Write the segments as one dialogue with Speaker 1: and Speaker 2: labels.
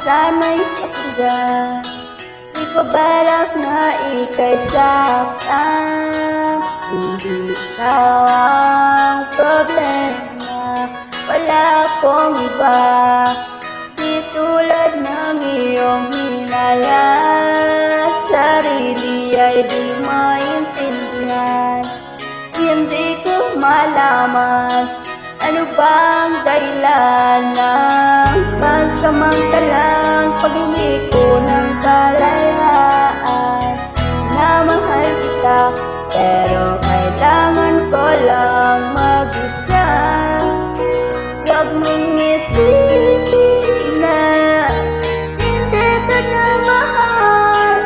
Speaker 1: sana'y pakinggan. Di ko balak na ika'y saktan. Hindi ikaw ang problema, wala akong iba. Di tulad ng iyong hinala, sarili ay di maintindihan. Hindi ko malaman ano bang dahilan ng pansamantalang pag-ibig ko ng kalayaan. Na mahal kita, pero kailangan ko lang mag-isa. Huwag mong isipin na hindi ka na mahal.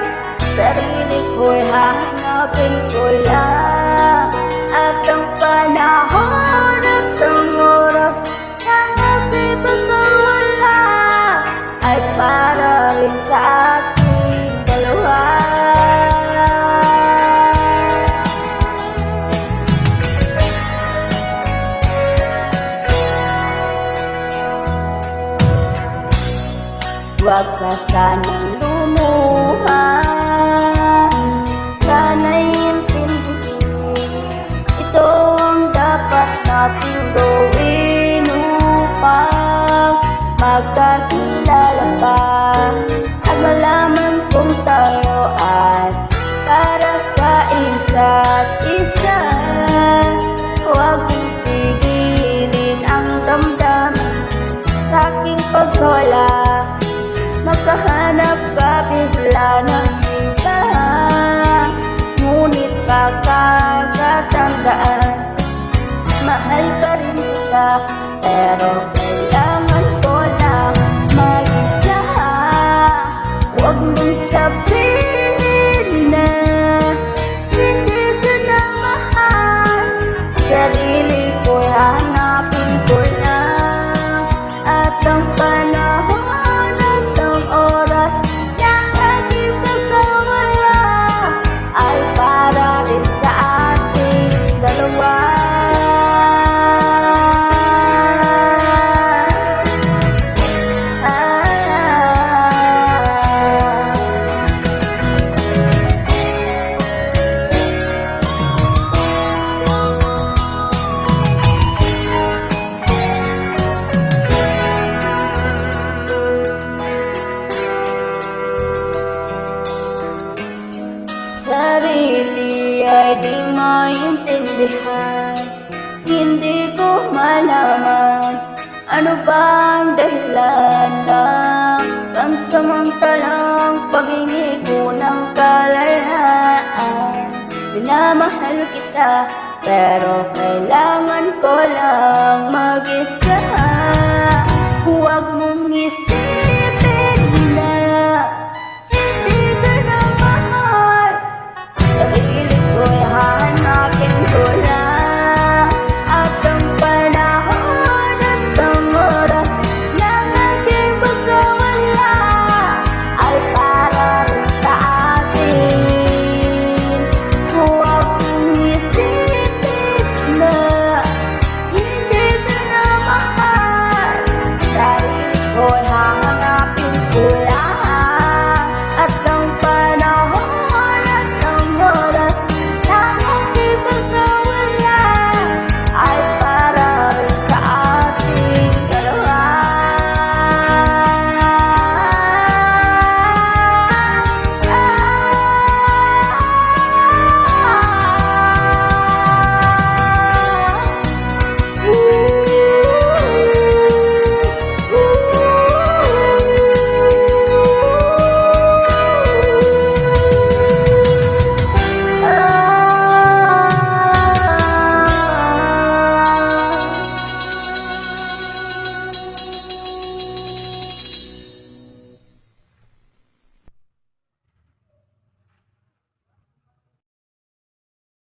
Speaker 1: Sarili ko'y hahanapin ko lang. At ang panahon at ang oras na ako'y pagkawala ay para rin sa ating dalawa. Huwag ka sanang lumuha, sana'y intindihin. Ito ang dapat natin gawin upang magkakilala pa at malaman kung tayo ay para sa isa't isa. Huwag mong pigilin ang damdamin sa aking pagwala. Makahanap ka bigla ng iba, ngunit pagkakatandaan, mahal pa rin kita, pero kailangan ko lang mag-isa. Huwag mong sabihin na hindi ka na mahal. Sarili ko'y hanapin ko lang. At ang panahon oras na aking pagkawala ay para rin sa ating dalawa. Sarili ay di maintindihan. Hindi ko malaman ano bang dahilan ng pansamantalang pag-ibig ko ng kalayaan. Minamahal kita, pero kailangan ko lang mag-isa.